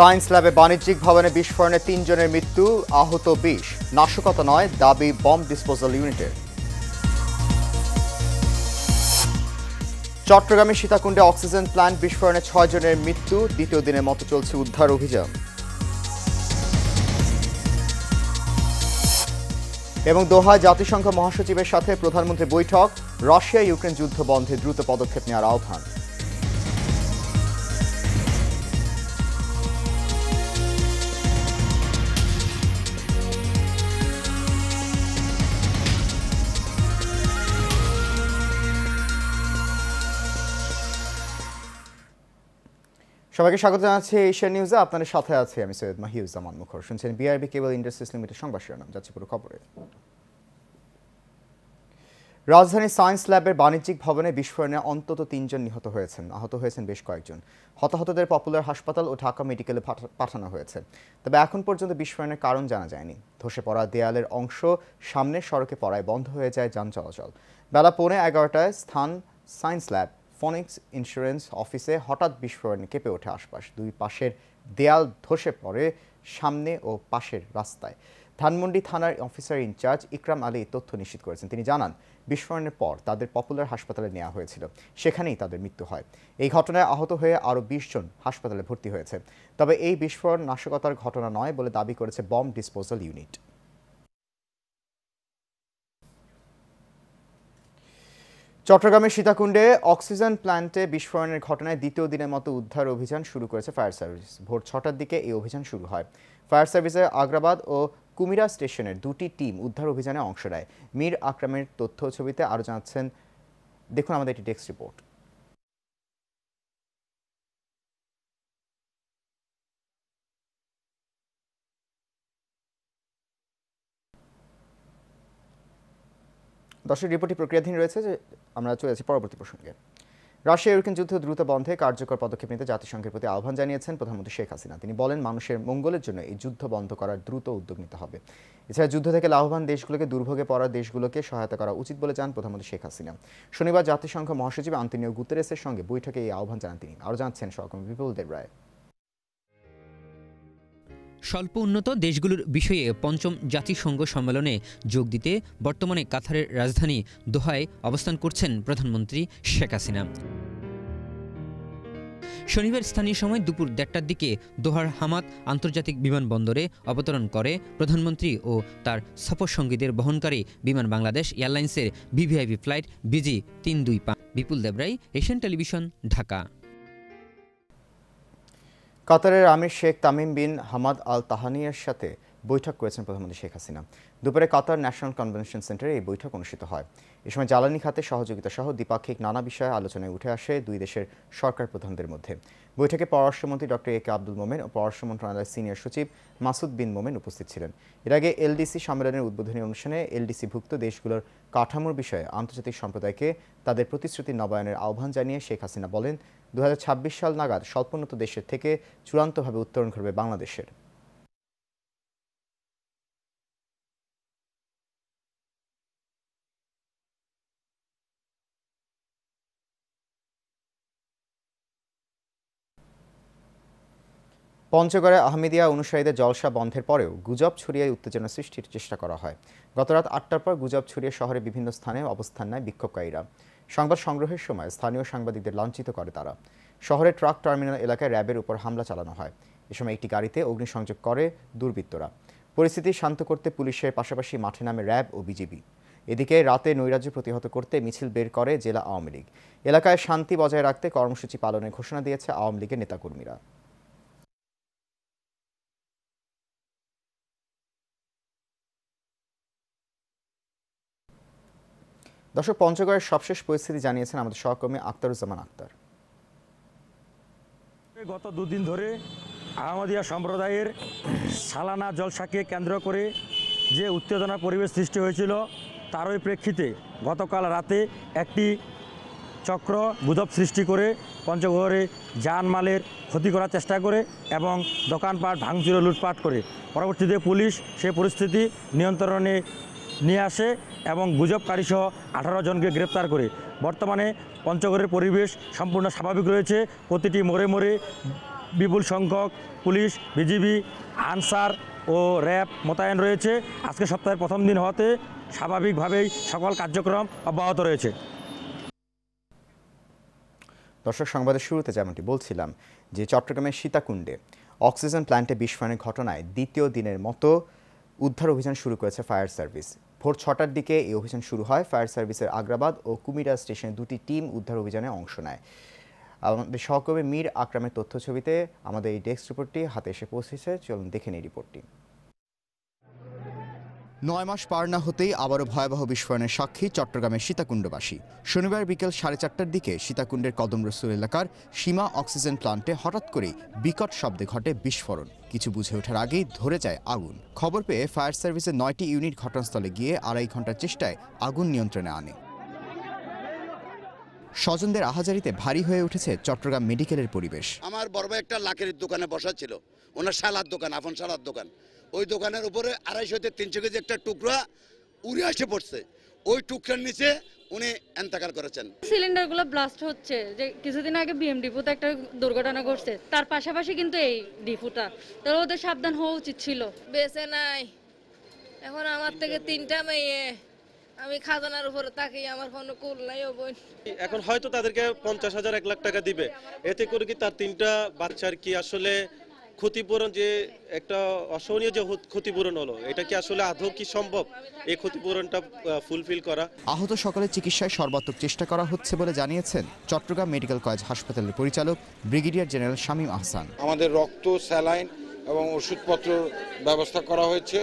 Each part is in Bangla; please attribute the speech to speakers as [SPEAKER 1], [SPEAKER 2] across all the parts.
[SPEAKER 1] সায়েন্স ল্যাবে বাণিজ্যিক ভবনে বিস্ফোরণে ৩ জনের মৃত্যু, আহত ২০। নাশকতা নয়, দাবি বম্ব ডিসপোজাল ইউনিটের। চট্টগ্রামের সীতাকুণ্ডে অক্সিজেন প্ল্যান্ট বিস্ফোরণে ৬ জনের মৃত্যু, দ্বিতীয় দিনের মতো চলছে উদ্ধার অভিযান। এবং দোহায় জাতিসংঘ মহাসচিবের সাথে প্রধানমন্ত্রী বৈঠক, রাশিয়া ইউক্রেন যুদ্ধ বন্ধে দ্রুত পদক্ষেপ নেওয়ার আহ্বান। সবাইকে স্বাগত জানাচ্ছি এশিয়ান নিউজে। আপনাদের সাথে আছি আমি সৈয়দ মাহিউজ্জামান মুখর। শুনছেন বিআরবি কেবল ইন্ডাস্ট্রিজ লিমিটেড সংবাদ শিরোনাম। যাচ্ছে পুরো খবরে। রাজধানীর সায়েন্স ল্যাবের বাণিজ্যিক ভবনে বিস্ফোরণে অন্তত ৩ জন নিহত হয়েছেন, আহত হয়েছেন বেশ কয়েকজন। হতাহতদের পপুলার হাসপাতাল ও ঢাকা মেডিকেলে পাঠানো হয়েছে। তবে এখন পর্যন্ত বিস্ফোরণের কারণ জানা যায়নি। ধসে পড়া দেয়ালের অংশ সামনের সড়কে পড়ায় বন্ধ হয়ে যায় যান চলাচল। বেলা 11:15টায় স্থান সায়েন্স ল্যাব ফনিক্স ইন্স্যুরেন্স অফিসে হঠাৎ বিস্ফোরণে কেঁপে ওঠে আশপাশ। দুই পাশের দেয়াল ধসে পড়ে সামনে ও পাশের রাস্তায়। ধানমন্ডি থানার অফিসার ইনচার্জ ইকরাম আলী তথ্য নিশ্চিত করেছেন। তিনি জানান, বিস্ফোরণের পর তাদের পপুলার হাসপাতালে নেওয়া হয়েছিল, সেখানেই তাদের মৃত্যু হয়। এই ঘটনায় আহত হয়ে আরও ২০ জন হাসপাতালে ভর্তি হয়েছে। তবে এই বিস্ফোরণ নাশকতার ঘটনা নয় বলে দাবি করেছে বম্ব ডিসপোজাল ইউনিট। চট্টগ্রামের সীতাকুণ্ডে অক্সিজেন প্ল্যান্টে বিস্ফোরণের ঘটনায় দ্বিতীয় দিনের মতো উদ্ধার অভিযান শুরু করেছে ফায়ার সার্ভিস। ভোর ৬টার দিকে এই অভিযান শুরু হয়। ফায়ার সার্ভিসের আগ্রাবাদ ও কুমিরা স্টেশনের ২টি টিম উদ্ধার অভিযানে অংশ নেয়। মীর আকরামের তথ্য ছবিতে আরও জানাচ্ছেন, দেখুন আমাদের একটি ডেস্ক রিপোর্ট। দর্শক, রিপোর্টটি প্রক্রিয়াধীন রয়েছে। যে আমরা চলে যাচ্ছি পরবর্তী প্রসঙ্গে। রাশিয়া ইউক্রেন যুদ্ধ দ্রুত বন্ধে কার্যকর পদক্ষেপ নিতে জাতিসংঘের প্রতি আহ্বান জানিয়েছেন প্রধানমন্ত্রী শেখ হাসিনা। তিনি বলেন, মানুষের মঙ্গলের জন্য এই যুদ্ধ বন্ধ করার দ্রুত উদ্যোগ নিতে হবে। এছাড়া যুদ্ধ থেকে লাভবান দেশগুলোকে দুর্ভোগে পড়া দেশগুলোকে সহায়তা করা উচিত বলে জানান প্রধানমন্ত্রী শেখ হাসিনা। শনিবার জাতিসংঘ মহাসচিব আন্তোনিও গুতেরেসের সঙ্গে বৈঠকে এই আহ্বান জানান তিনি। আরও জানাচ্ছেন সহকর্মী বিপুল দেবরায়।
[SPEAKER 2] স্বল্প উন্নত দেশগুলোর বিষয়ে পঞ্চম জাতিসংঘ সম্মেলনে যোগ দিতে বর্তমানে কাতারের রাজধানী দোহায় অবস্থান করছেন প্রধানমন্ত্রী শেখ হাসিনা। শনিবার স্থানীয় সময় দুপুর ১:৩০টার দিকে দোহার হামাদ আন্তর্জাতিক বিমানবন্দরে অবতরণ করে প্রধানমন্ত্রী ও তার সফর সঙ্গীদের বহনকারী বিমান বাংলাদেশ এয়ারলাইন্সের VVIP flight BG ৩২৫। Bipul Debrai, Asian television, Dhaka.
[SPEAKER 1] কাতারের আমির শেখ তামিম বিন হামাদ আল তাহানিয়ের সাথে বৈঠক করেছেন প্রধানমন্ত্রী শেখ হাসিনা। দুপুরে কাতার ন্যাশনাল কনভেনশন সেন্টারে এই বৈঠক অনুষ্ঠিত হয়। এ সময় জ্বালানি খাতে সহযোগিতা সহ দ্বিপাক্ষিক নানা বিষয়ে আলোচনায় উঠে আসে দুই দেশের সরকার প্রধানদের মধ্যে। বৈঠকে পররাষ্ট্রমন্ত্রী ডক্টর AK আব্দুল মোমেন ও পররাষ্ট্র মন্ত্রণালয়ের সিনিয়র সচিব মাসুদ বিন মোমেন উপস্থিত ছিলেন। এর আগে LDC সম্মেলনের উদ্বোধনী অনুষ্ঠানে LDC-ভুক্ত দেশগুলোর কাঠামোর বিষয়ে আন্তর্জাতিক সম্প্রদায়কে তাদের প্রতিশ্রুতি নবায়নের আহ্বান জানিয়ে শেখ হাসিনা বলেন, ২০২৬ সাল নাগাদ স্বল্পোন্নত দেশের থেকে চূড়ান্তভাবে উত্তরণ ঘটবে বাংলাদেশের। পঞ্চগড়ে আহমেদিয়া অনুসারীদের জলসা বন্ধের পরেও গুজব ছড়িয়ে উত্তেজনা সৃষ্টির চেষ্টা করা হয়। গতরাত ৮টার পর গুজব ছড়িয়ে শহরের বিভিন্ন স্থানে অবস্থান নেয় বিক্ষোভকারীরা। সংবাদ সংগ্রহের সময় স্থানীয় সাংবাদিকদের লাঞ্ছিত করে তারা। শহরের ট্রাক টার্মিনাল এলাকায় র্যাবের উপর হামলা চালানো হয়। এ সময় একটি গাড়িতে অগ্নিসংযোগ করে দুর্বৃত্তরা। পরিস্থিতি শান্ত করতে পুলিশের পাশাপাশি মাঠে নামে র্যাব ও বিজিবি। এদিকে রাতে নৈরাজ্য প্রতিহত করতে মিছিল বের করে জেলা আওয়ামী লীগ। এলাকায় শান্তি বজায় রাখতে কর্মসূচি পালনের ঘোষণা দিয়েছে আওয়ামী লীগের নেতাকর্মীরা। দর্শক, পঞ্চগড়ের সবশেষ পরিস্থিতি জানিয়েছেন আমাদের সহকর্মী আখতারুজ্জামান আক্তার।
[SPEAKER 3] গত দুদিন ধরে আহমদিয়া সম্প্রদায়ের সালানা জলসাকে কেন্দ্র করে যে উত্তেজনা পরিবেশ সৃষ্টি হয়েছিল, তারই প্রেক্ষিতে গতকাল রাতে একটি চক্র গুজব সৃষ্টি করে পঞ্চগড়ে জানমালের ক্ষতি করার চেষ্টা করে এবং দোকানপাট ভাঙচুর লুটপাট করে। পরবর্তীতে পুলিশ সেই পরিস্থিতি নিয়ন্ত্রণে নিয়ে আসে এবং গুজবকারী সহ 18 জনকে গ্রেপ্তার করে। বর্তমানে পঞ্চগড়ের পরিবেশ সম্পূর্ণ স্বাভাবিক রয়েছে। প্রতিটি মোড়ে মোড়ে বিপুল সংখ্যক পুলিশ, বিজিবি, আনসার ও র্যাব মোতায়েন রয়েছে। আজকে সপ্তাহের প্রথম দিন হওয়াতে স্বাভাবিকভাবেই সকল কার্যক্রম অব্যাহত রয়েছে।
[SPEAKER 1] দর্শক, সংবাদের শুরুতে যেমনটি বলছিলাম যে চট্টগ্রামের সীতাকুণ্ডে অক্সিজেন প্ল্যান্টে বিস্ফোরণের ঘটনায় দ্বিতীয় দিনের মতো উদ্ধার অভিযান শুরু করেছে ফায়ার সার্ভিস। ভোর 6টার দিকে এই অভিযান শুরু হয়। ফায়ার সার্ভিসের আগ্রাবাদ ও কুমিরা স্টেশনে দুটি টিম উদ্ধার অভিযানে অংশ নেয়। আমাদের সহকর্মী মীর আকরামের তথ্য ছবিতে আমাদের এই ডেস্ক রিপোর্টটি হাতে এসে পৌঁছেছে। চলুন দেখে নিই রিপোর্টটি। 9 মাস পার না হতেই আবারও ভয়াবহ বিস্ফোরণের সাক্ষী চট্টগ্রামের সীতাকুণ্ডবাসী। শনিবার বিকেল 4:30টার দিকে সীতাকুণ্ডের কদম রসুল এলাকার সীমা অক্সিজেন প্লান্টে হঠাৎ করেই বিকট শব্দে ঘটে বিস্ফোরণ। কিছু বুঝে ওঠার আগেই ধরে যায় আগুন। খবর পেয়ে ফায়ার সার্ভিসের 9টি ইউনিট ঘটনাস্থলে গিয়ে 2.5 ঘন্টার চেষ্টায় আগুন নিয়ন্ত্রণে আনে। স্বজনদের আহাজারিতে ভারী হয়ে উঠেছে চট্টগ্রাম মেডিকেলের পরিবেশ।
[SPEAKER 4] আমার বড় ভাই একটা লাকের দোকানে বসা ছিল, ওনার সালাদ দোকান, আফন সালাদ দোকান। ওই দোকানের উপরে 250 থেকে 300 কেজি একটা টুকরা উড়ে এসে পড়ছে। ওই টুকরার নিচে উনি এন্তেকাল করেছেন।
[SPEAKER 5] সিলিন্ডারগুলো ব্লাস্ট হচ্ছে, যে কিছুদিন আগে বিএম ডিপোতে একটা দুর্ঘটনা ঘটছে, তার পাশাপাশি কিন্তু এই ডিপোটা, তাহলে ওদের সাবধান হওয়া উচিত ছিল।
[SPEAKER 6] বেঁচে নাই এখন আমার থেকে 3টা মেয়ে, আমি খাজানার উপরে তাকিয়ে আমার কোনো কুল নাই। ও বোন
[SPEAKER 7] এখন হয়তো তাদেরকে 50,000 1 লাখ টাকা দিবে, এতে করে কি তার 3টা বাচ্চার কি আসলে ক্ষতিপূরণ, যে একটা অসহনীয় যে ক্ষতিপূরণ হলো, এটা কি আসলে আদৌ কি সম্ভব এই ক্ষতিপূরণটা ফুলফিল করা?
[SPEAKER 1] আহত সকলের চিকিৎসায় সর্বাত্মক চেষ্টা করা হচ্ছে বলে জানিয়েছেন চট্টগ্রাম মেডিকেল কলেজ হাসপাতালের পরিচালক ব্রিগেডিয়ার জেনারেল শামীম আহসান।
[SPEAKER 8] আমাদের রক্ত, স্যালাইন এবং ওষুধপত্র ব্যবস্থা করা হয়েছে।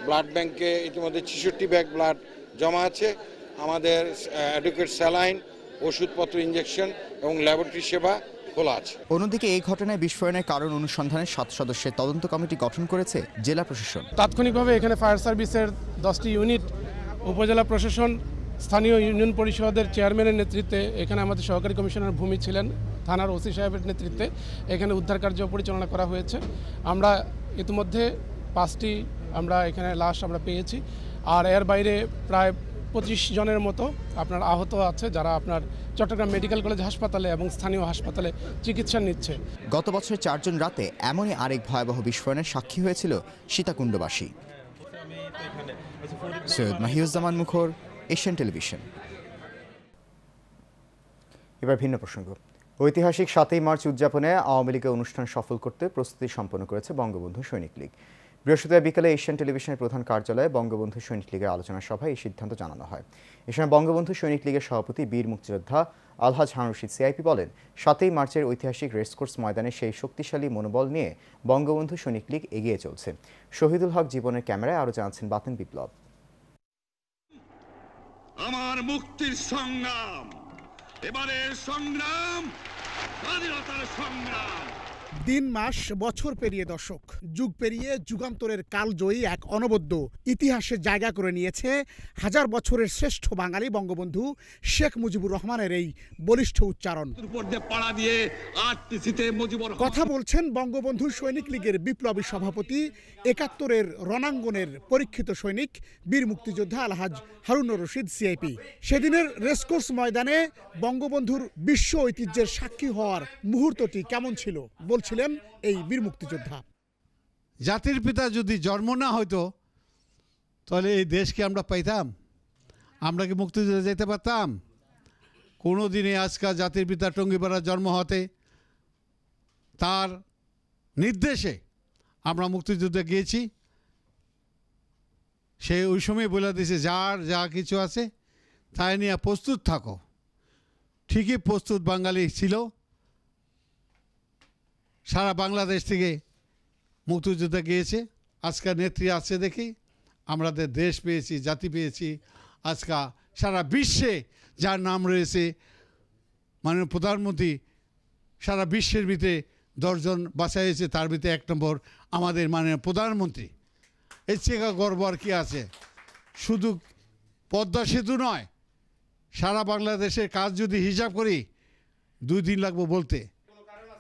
[SPEAKER 8] ব্লাড ব্যাংকে ইতিমধ্যে 66 ব্যাগ ব্লাড জমা আছে। আমাদের অ্যাডুকেট স্যালাইন, ওষুধপত্র, ইঞ্জেকশন এবং ল্যাবরেটরি সেবা খোলা আছে।
[SPEAKER 1] অন্যদিকে এই ঘটনায় বিস্ফোরণের কারণ অনুসন্ধানে 7 সদস্যের তদন্ত কমিটি গঠন করেছে জেলা প্রশাসন।
[SPEAKER 9] তাৎক্ষণিকভাবে এখানে ফায়ার সার্ভিসের 10টি ইউনিট, উপজেলা প্রশাসন, স্থানীয় ইউনিয়ন পরিষদের চেয়ারম্যানের নেতৃত্বে, এখানে আমাদের সহকারী কমিশনার ভূমি ছিলেন, থানার ওসি সাহেবের নেতৃত্বে এখানে উদ্ধার কার্য পরিচালনা করা হয়েছে। আমরা ইতিমধ্যে 5টি এখানে লাশ আমরা পেয়েছি। আর এর বাইরে প্রায় 25 জনের মতো আপনার আহত আছে, যারা আপনার চট্টগ্রাম মেডিকেল কলেজ হাসপাতালে এবং স্থানীয় হাসপাতালে চিকিৎসা নিচ্ছে।
[SPEAKER 1] গত বছর 4 জন রাতে এমনই আরেক ভয়াবহ বিস্ফোরণের সাক্ষী হয়েছিল সীতাকুণ্ডবাসী। সৈয়দ মাহিউজ্জামান মুখর, এশিয়ান টেলিভিশন। এবার ভিন্ন প্রসঙ্গ। ঐতিহাসিক 7ই মার্চ উদযাপনে আওয়ামী লীগের অনুষ্ঠান সফল করতে প্রস্তুতি সম্পন্ন করেছে বঙ্গবন্ধু সৈনিক লীগ। বৃহস্পতিবার বিকেলে এশিয়ান টেলিভিশনের প্রধান কার্যালয়ে বঙ্গবন্ধু সৈনিক লীগের আলোচনা সভায় এই সিদ্ধান্ত জানানো হয়। এ সময় বঙ্গবন্ধু সৈনিক লীগের সভাপতি বীর মুক্তিযোদ্ধা আলহাজ হারুন রশিদ সিআইপি বলেন, 7ই মার্চের ঐতিহাসিক রেসকোর্স ময়দানে সেই শক্তিশালী মনোবল নিয়ে বঙ্গবন্ধু সৈনিক লীগ এগিয়ে চলছে। শহীদুল হক জীবনের ক্যামেরায় আরও জানাচ্ছেন বাতেন বিপ্লব।
[SPEAKER 10] আমার মুক্তির সংগ্রাম, এবারের সংগ্রাম স্বাধীনতার সংগ্রাম।
[SPEAKER 11] দিন, মাস, বছর পেরিয়ে দশক, যুগ পেরিয়ে যুগান্তরের কালজয়ী এক অনবদ্য ইতিহাসে জায়গা করে নিয়েছে হাজার বছরের শ্রেষ্ঠ বাঙালি বঙ্গবন্ধু শেখ মুজিবুর রহমানের এই বলিষ্ঠ উচ্চারণ। কথা বলছেন বঙ্গবন্ধু সৈনিক লীগের বিপ্লবী সভাপতি, 71-এর রণাঙ্গনের পরীক্ষিত সৈনিক বীর মুক্তিযোদ্ধা আলহাজ হারুন রশিদ সিআইপি। সেদিনের রেসকোর্স ময়দানে বঙ্গবন্ধুর বিশ্ব ঐতিহ্যের সাক্ষী হওয়ার মুহূর্তটি কেমন ছিল বলছিলেন এই বীর মুক্তিযোদ্ধা।
[SPEAKER 12] জাতির পিতা যদি জন্ম না হইতো তাহলে এই দেশকে আমরা পাইতাম? আমরা কি মুক্তিযুদ্ধে যেতে পারতাম? কোনো দিনে আজকাল জাতির পিতা টঙ্গিপাড়ার জন্ম হতে তার নির্দেশে আমরা মুক্তিযুদ্ধে গিয়েছি। সে ওই সময় বলে দিয়েছে, যার যা কিছু আছে তাই নিয়ে প্রস্তুত থাকো। ঠিকই প্রস্তুত বাঙালি ছিল। সারা বাংলাদেশ থেকে মুক্তিযুদ্ধে গিয়েছে। আজকাল নেত্রী আছে দেখি আমাদের দেশ পেয়েছি, জাতি পেয়েছি। আজকাল সারা বিশ্বে যার নাম রয়েছে, মাননীয় প্রধানমন্ত্রী সারা বিশ্বের ভিতরে 10 জন বাছাইছে, তার ভিতরে 1 নম্বর আমাদের মাননীয় প্রধানমন্ত্রী। এর চেয়ে গর্ব আর কি আছে? শুধু পদ্মা সেতু নয়, সারা বাংলাদেশের কাজ যদি হিসাব করি 2 দিন লাগবে বলতে।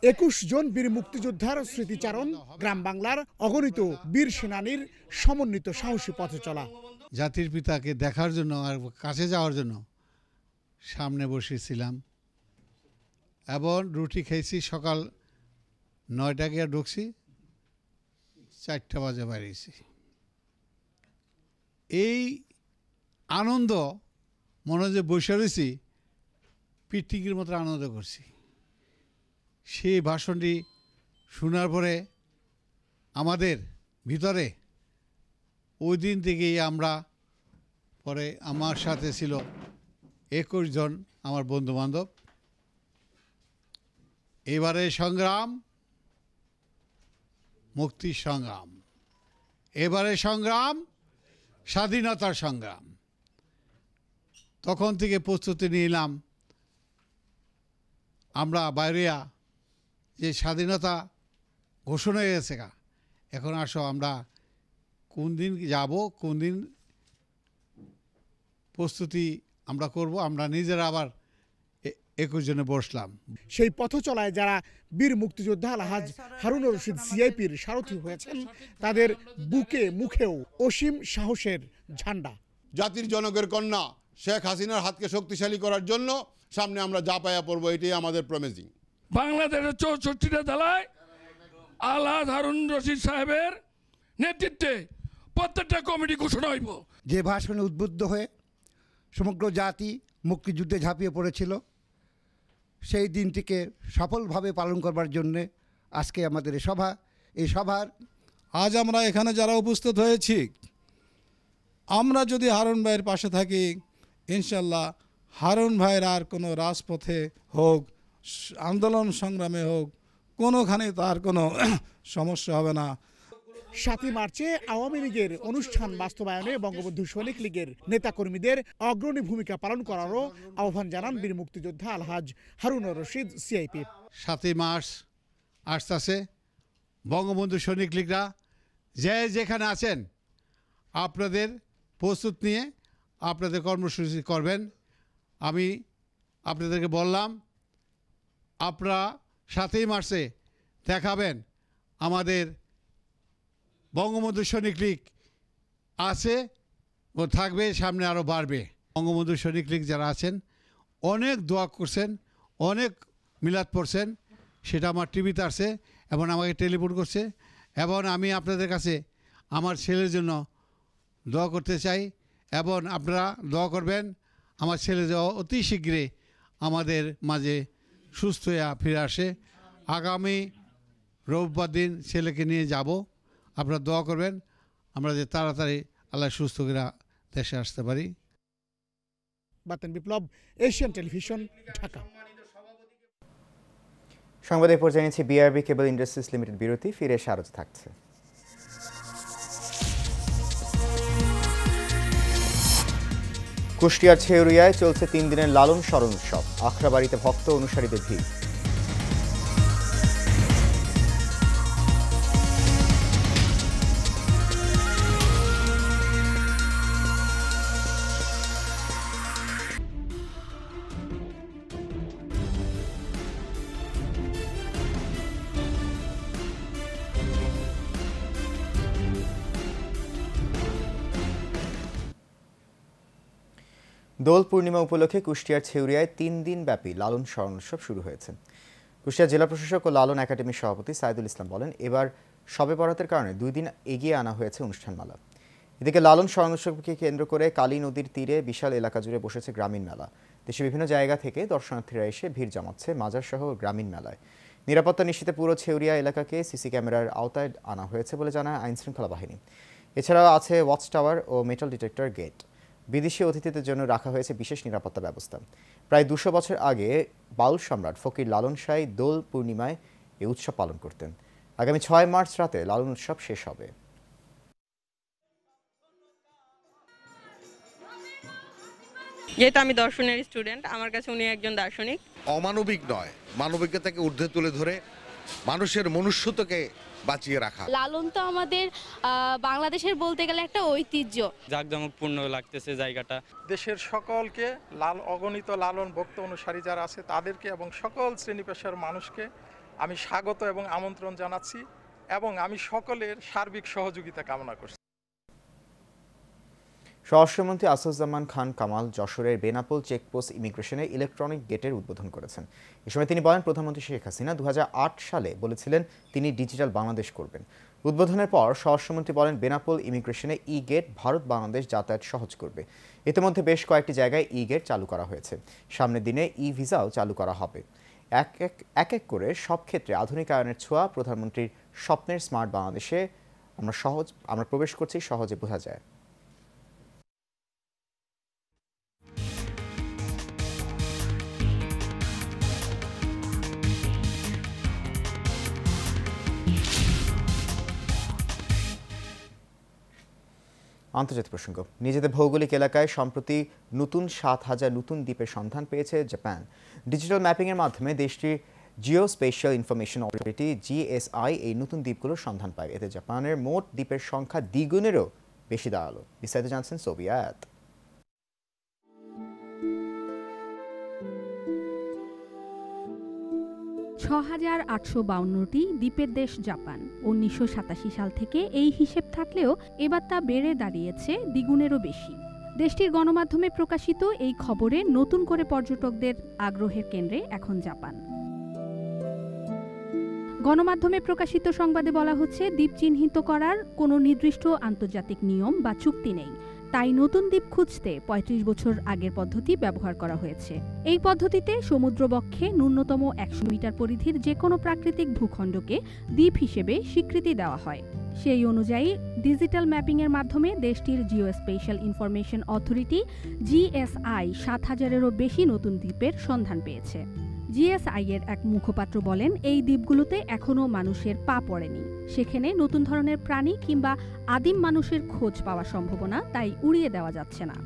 [SPEAKER 11] 21 জন বীর মুক্তিযোদ্ধার স্মৃতিচারণ, গ্রাম বাংলার অগণিত বীর সেনানীর সমন্বিত সাহসী পথে চলা।
[SPEAKER 12] জাতির পিতাকে দেখার জন্য আর কাছে যাওয়ার জন্য সামনে বসেছিলাম এবং রুটি খেয়েছি। সকাল 9টা গিয়ে ঢুকছি, 4টা বাজে বেরিয়েছি। এই আনন্দ মনে যে বসে রয়েছি, পিকনিকের মতো আনন্দ করছি। সেই ভাষণটি শোনার পরে আমাদের ভিতরে ওই দিন থেকেই আমরা, পরে আমার সাথে ছিল 21 জন আমার বন্ধুবান্ধব। এবারে সংগ্রাম মুক্তির সংগ্রাম, এবারে সংগ্রাম স্বাধীনতার সংগ্রাম। তখন থেকে প্রস্তুতি নিলাম আমরা বাইরেয়া যে স্বাধীনতা ঘোষণা হয়ে গেছে, এখন আসো আমরা কোন দিন যাব, কোন দিন প্রস্তুতি আমরা করব। আমরা নিজেরা আবার 21 জনে বসলাম।
[SPEAKER 11] সেই পথ চলায় যারা বীর মুক্তিযোদ্ধা আলহাজ হারুনুর রশিদ সিআইপির সারথি হয়েছেন, তাদের বুকে মুখেও অসীম সাহসের ঝান্ডা।
[SPEAKER 13] জাতির জনকের কন্যা শেখ হাসিনার হাতকে শক্তিশালী করার জন্য সামনে আমরা যা পায়া পড়বো, এটাই আমাদের প্রমিজিং।
[SPEAKER 14] বাংলাদেশের 64টা জেলায় আলহাজ হারুন রশিদ সাহেবের নেতৃত্বে প্রত্যেকটা কমিটি ঘোষণা হইব।
[SPEAKER 15] যে ভাষণে উদ্বুদ্ধ হয়ে সমগ্র জাতি মুক্তিযুদ্ধে ঝাঁপিয়ে পড়েছিল, সেই দিনটিকে সফলভাবে পালন করবার জন্যে আজকে আমাদের এই সভার
[SPEAKER 16] আজ আমরা এখানে যারা উপস্থিত হয়েছি, আমরা যদি হারুন ভাইয়ের পাশে থাকি, ইনশাল্লাহ হারুন ভাইয়ের আর কোনো রাজপথে হোক, আন্দোলন সংগ্রামে হোক, কোনোখানে তার কোনো সমস্যা হবে না।
[SPEAKER 11] 7 মার্চে আওয়ামী লীগের অনুষ্ঠান বাস্তবায়নে বঙ্গবন্ধু সৈনিক লীগের নেতাকর্মীদের অগ্রণী ভূমিকা পালন করারও আহ্বান জানান বীর মুক্তিযোদ্ধা আলহাজ হারুনুর রশিদ সিআইপি।
[SPEAKER 12] 7 মার্চ আসতেছে, বঙ্গবন্ধু সৈনিক লীগরা যে যেখানে আছেন আপনাদের প্রস্তুত নিয়ে আপনাদের কর্মসূচি করবেন। আমি আপনাদেরকে বললাম, আপনারা 7 মার্চে দেখাবেন আমাদের বঙ্গবন্ধু সৈনিক লীগ আছে ও থাকবে, সামনে আরও বাড়বে। বঙ্গবন্ধু সৈনিক লীগ যারা আছেন অনেক দোয়া করছেন, অনেক মিলাদ পড়ছেন, সেটা আমার টিভিতে আসছে এবং আমাকে টেলিফোন করছে। এবং আমি আপনাদের কাছে আমার ছেলের জন্য দোয়া করতে চাই এবং আপনারা দোয়া করবেন আমার ছেলে যে অতি শীঘ্রই আমাদের মাঝে সুস্থ হয়ে ফিরে আসে। আগামী রোববার দিন ছেলেকে নিয়ে যাব, আপনারা দোয়া করবেন আমরা যে তাড়াতাড়ি আল্লাহ সুস্থ করে দেশে আসতে পারি।
[SPEAKER 11] বাতেন বিপ্লব, এশিয়ান টেলিভিশন, ঢাকা।
[SPEAKER 1] সংবাদে পর্যায়ে নিচ্ছি বিআরবি কেবল ইন্ডাস্ট্রিজ লিমিটেড বিরতি, ফিরে এসে আরও থাকছে। কুষ্টিয়ার ছেউরিয়ায় চলছে 3 দিনের লালন স্মরণ উৎসব। আখড়াবাড়িতে ভক্ত অনুসারীদের ভিড়। দোল পূর্ণিমা উপলক্ষে কুষ্টিয়ার ছেউরিয়ায় 3 দিন ব্যাপী লালন স্মরণ উৎসব শুরু হয়েছে। কুষ্টিয়া জেলা প্রশাসক ও লালন একাডেমির সভাপতি সাইদুল ইসলাম বলেন, এবার শবে বরাতের কারণে 2 দিন এগিয়ে আনা হয়েছে অনুষ্ঠানমালা। এদিকে লালন স্মরণ উৎসবকে কেন্দ্র করে কালী নদীর তীরে বিশাল এলাকা জুড়ে বসেছে গ্রামীণ মেলা। দেশের বিভিন্ন জায়গা থেকে দর্শনার্থীরা এসে ভিড় জমাচ্ছে মাজারসহ গ্রামীণ মেলায়। নিরাপত্তা নিশ্চিতে পুরো ছেউরিয়া এলাকাকে সিসি ক্যামেরার আওতায় আনা হয়েছে বলে জানায় আইনশৃঙ্খলা বাহিনী। এছাড়াও আছে ওয়াচ টাওয়ার ও মেটাল ডিটেক্টর গেট। বিদেশি অতিথিদের জন্য রাখা হয়েছে বিশেষ নিরাপত্তা ব্যবস্থা। প্রায় 200 বছর আগে বাউল সম্রাট ফকির লালন শাহ দোল পূর্ণিমায় এই উৎসব পালন করতেন। আগামী 6 মার্চ রাতে লালন উৎসব শেষ হবে।
[SPEAKER 17] যেহেতু আমি দর্শনের স্টুডেন্ট, আমার কাছে উনি একজন দার্শনিক।
[SPEAKER 18] অমানবিক নয়, মানবিকতাকে ঊর্ধ্বে তুলে ধরে মানুষের মনুষ্যত্বকে বাঁচিয়ে রাখা।
[SPEAKER 19] লালন তো আমাদের বাংলাদেশের বলতে গেলে একটা ঐতিহ্য।
[SPEAKER 20] জাঁকজমকপূর্ণ লাগতেছে জায়গাটা।
[SPEAKER 21] দেশের সকলকে অগণিত লালন ভক্ত অনুসারী যারা আছে তাদেরকে এবং সকল শ্রেণী পেশার মানুষকে আমি স্বাগত এবং আমন্ত্রণ জানাচ্ছি এবং আমি সকলের সার্বিক সহযোগিতা কামনা করছি।
[SPEAKER 1] স্বরাষ্ট্রমন্ত্রী আসাদুজ্জামান খান কামাল যশোরের বেনাপোল চেকপোস্ট ইমিগ্রেশনে ইলেকট্রনিক গেটের উদ্বোধন করেছেন। এ সময় তিনি বলেন, প্রধানমন্ত্রী শেখ হাসিনা 2008 সালে বলেছিলেন তিনি ডিজিটাল বাংলাদেশ করবেন। উদ্বোধনের পর স্বরাষ্ট্রমন্ত্রী বলেন, বেনাপোল ইমিগ্রেশনে ই গেট ভারত বাংলাদেশ যাতায়াত সহজ করবে। ইতিমধ্যে বেশ কয়েকটি জায়গায় ই গেট চালু করা হয়েছে। সামনের দিনে ই ভিসাও চালু করা হবে। এক এক করে সব ক্ষেত্রে আধুনিকায়নের ছোঁয়া। প্রধানমন্ত্রীর স্বপ্নের স্মার্ট বাংলাদেশে আমরা প্রবেশ করছি, সহজে বোঝা যায়। আন্তর্জাতিক প্রসঙ্গ। নিজেদের ভৌগোলিক এলাকায় সম্প্রতি নতুন 7,000 নতুন দ্বীপের সন্ধান পেয়েছে জাপান। ডিজিটাল ম্যাপিংয়ের মাধ্যমে দেশটির জিওস্পেশাল ইনফরমেশন অথরিটি জিএসআই এই নতুন দ্বীপগুলোর সন্ধান পায়। এতে জাপানের মোট দ্বীপের সংখ্যা দ্বিগুণেরও বেশি দাঁড়ালো। বিস্তারিত জানছেন সোভিয়াত।
[SPEAKER 2] হাজার 852টি দ্বীপের দেশ জাপান। 1987 সাল থেকে এই হিসেব থাকলেও এবার তা বেড়ে দাঁড়িয়েছে দ্বিগুণেরও বেশি। দেশটির গণমাধ্যমে প্রকাশিত এই খবরে নতুন করে পর্যটকদের আগ্রহের কেন্দ্রে এখন জাপান। গণমাধ্যমে প্রকাশিত সংবাদে বলা হচ্ছে, দ্বীপ চিহ্নিত করার কোনো নির্দিষ্ট আন্তর্জাতিক নিয়ম বা চুক্তি নেই। তাই নতুন দ্বীপ খুঁজতে 35 বছর আগের পদ্ধতি ব্যবহার করা হয়েছে। এই পদ্ধতিতে সমুদ্রবক্ষে ন্যূনতম 100 মিটার পরিধির যে কোনো প্রাকৃতিক ভূখণ্ডকে দ্বীপ হিসেবে স্বীকৃতি দেওয়া হয়। সেই অনুযায়ী ডিজিটাল ম্যাপিংয়ের মাধ্যমে দেশটির জিওস্পেশাল ইনফরমেশন অথরিটি জিএসআই 7,000-এরও বেশি নতুন দ্বীপের সন্ধান পেয়েছে। জিএসআই এর এক মুখপাত্র বলেন, এই দ্বীপগুলোতে এখনও মানুষের পা পড়েনি। সেখানে নতুন ধরনের প্রাণী কিংবা আদিম মানুষের খোঁজ পাওয়ার সম্ভাবনা, তাই উড়িয়ে দেওয়া যাচ্ছে না।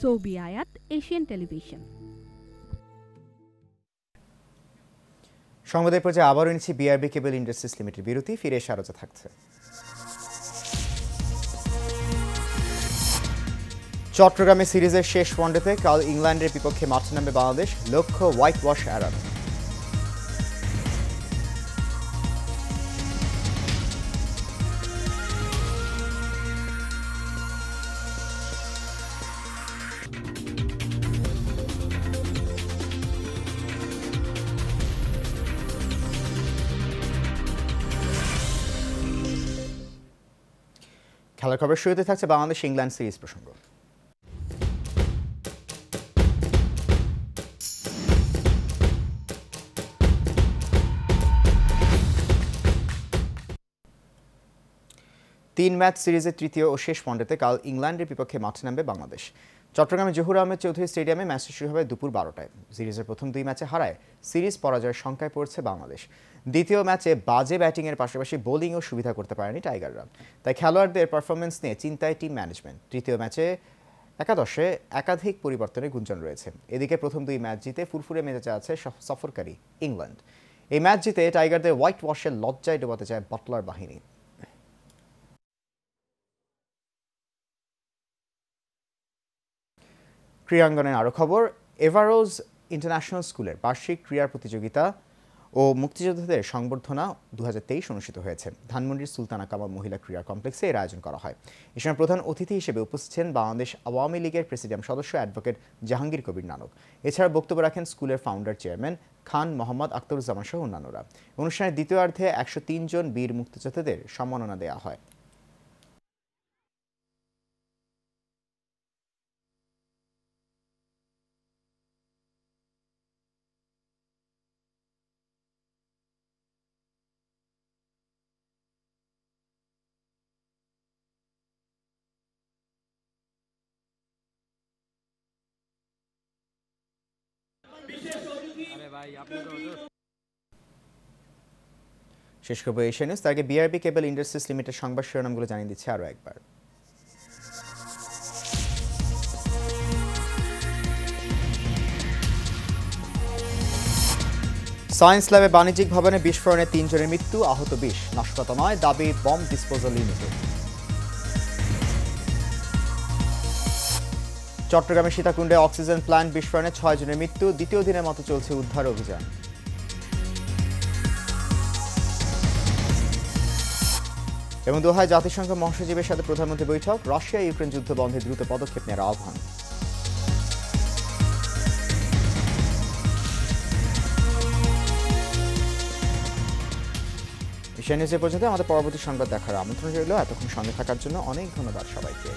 [SPEAKER 2] সৌবি আয়াত, এশিয়ান টেলিভিশন।
[SPEAKER 1] সংবাদের পর্যায়ে আবারও নিচ্ছি বিআরবি কেবল ইন্ডাস্ট্রিজ লিমিটেড বিরতি। ফিরে এসে আরও থাকছে। চট্টগ্রামে সিরিজের শেষ ওয়ানডেতে কাল ইংল্যান্ডের বিপক্ষে মাঠে নামবে বাংলাদেশ, লক্ষ্য হোয়াইট ওয়াশ এড়ানো। খেলার খবর শুরুতে থাকছে বাংলাদেশ ইংল্যান্ড সিরিজ প্রসঙ্গ। তিন ম্যাচ সিরিজের তৃতীয় ও শেষ ওয়ানডেতে কাল ইংল্যান্ডের বিপক্ষে মাঠে নামবে বাংলাদেশ। চট্টগ্রামে জহুর আহমেদ চৌধুরী স্টেডিয়ামে ম্যাচটি শুরু হবে দুপুর 12টায়। সিরিজের প্রথম দুই ম্যাচে হারায় সিরিজ পরাজয়ের সংখ্যায় পড়ছে বাংলাদেশ। দ্বিতীয় ম্যাচে বাজে ব্যাটিংয়ের পাশাপাশি বোলিংও সুবিধা করতে পারেনি টাইগাররা। তাই খেলোয়াড়দের পারফরমেন্স নিয়ে চিন্তায় টিম ম্যানেজমেন্ট। তৃতীয় ম্যাচে একাদশে একাধিক পরিবর্তনের গুঞ্জন রয়েছে। এদিকে প্রথম দুই ম্যাচ জিতে ফুরফুরে মেজাজে আছে সফরকারী ইংল্যান্ড। এই ম্যাচ জিতে টাইগারদের হোয়াইট ওয়াশের লজ্জায় ডোবাতে চায় বাটলার বাহিনী। ক্রীড়াঙ্গনের আরও খবর। এভারোজ ইন্টারন্যাশনাল স্কুলের বার্ষিক ক্রীড়া প্রতিযোগিতা ও মুক্তিযোদ্ধাদের সংবর্ধনা 2023 অনুষ্ঠিত হয়েছে। ধানমন্ডির সুলতানা কামাল মহিলা ক্রীড়া কমপ্লেক্সে এর আয়োজন করা হয়। এ সময় প্রধান অতিথি হিসেবে উপস্থিত ছিলেন বাংলাদেশ আওয়ামী লীগের প্রেসিডিয়াম সদস্য অ্যাডভোকেট জাহাঙ্গীর কবির নানক। এছাড়া বক্তব্য রাখেন স্কুলের ফাউন্ডার চেয়ারম্যান খান মোহাম্মদ আখতারুজ্জামান সহ অন্যান্যরা। অনুষ্ঠানের দ্বিতীয়ার্ধে 103 জন বীর মুক্তিযোদ্ধাদের সম্মাননা দেওয়া হয়। শেষ খবর এশিয়া নিউজ। তার আগে বিআরবি কেবল ইন্ডাস্ট্রিজ লিমিটেড সংবাদ শিরোনামগুলো জানিয়ে দিচ্ছে আরও একবার। সায়েন্স ল্যাবে বাণিজ্যিক ভবনে বিস্ফোরণে 3 জনের মৃত্যু, আহত 20। নাশকতা নয়, দাবি বম ডিসপোজাল ইউনিটের। চট্টগ্রামের সীতাকুণ্ডে অক্সিজেন প্ল্যান্ট বিস্ফোরণে 6 জনের মৃত্যু, দ্বিতীয় দিনের মতো চলছে উদ্ধার অভিযান। এবং দোহায় জাতিসংঘ মহাসচিবের সাথে প্রধানমন্ত্রী বৈঠক, রাশিয়া ইউক্রেন যুদ্ধ বন্ধে দ্রুত পদক্ষেপ নেওয়ার আহ্বান। এশিয়া নিউজ এ পর্যন্ত। আমাদের পরবর্তী সংবাদ দেখার আমন্ত্রণ রইল। এতক্ষণ সঙ্গে থাকার জন্য অনেক ধন্যবাদ সবাইকে।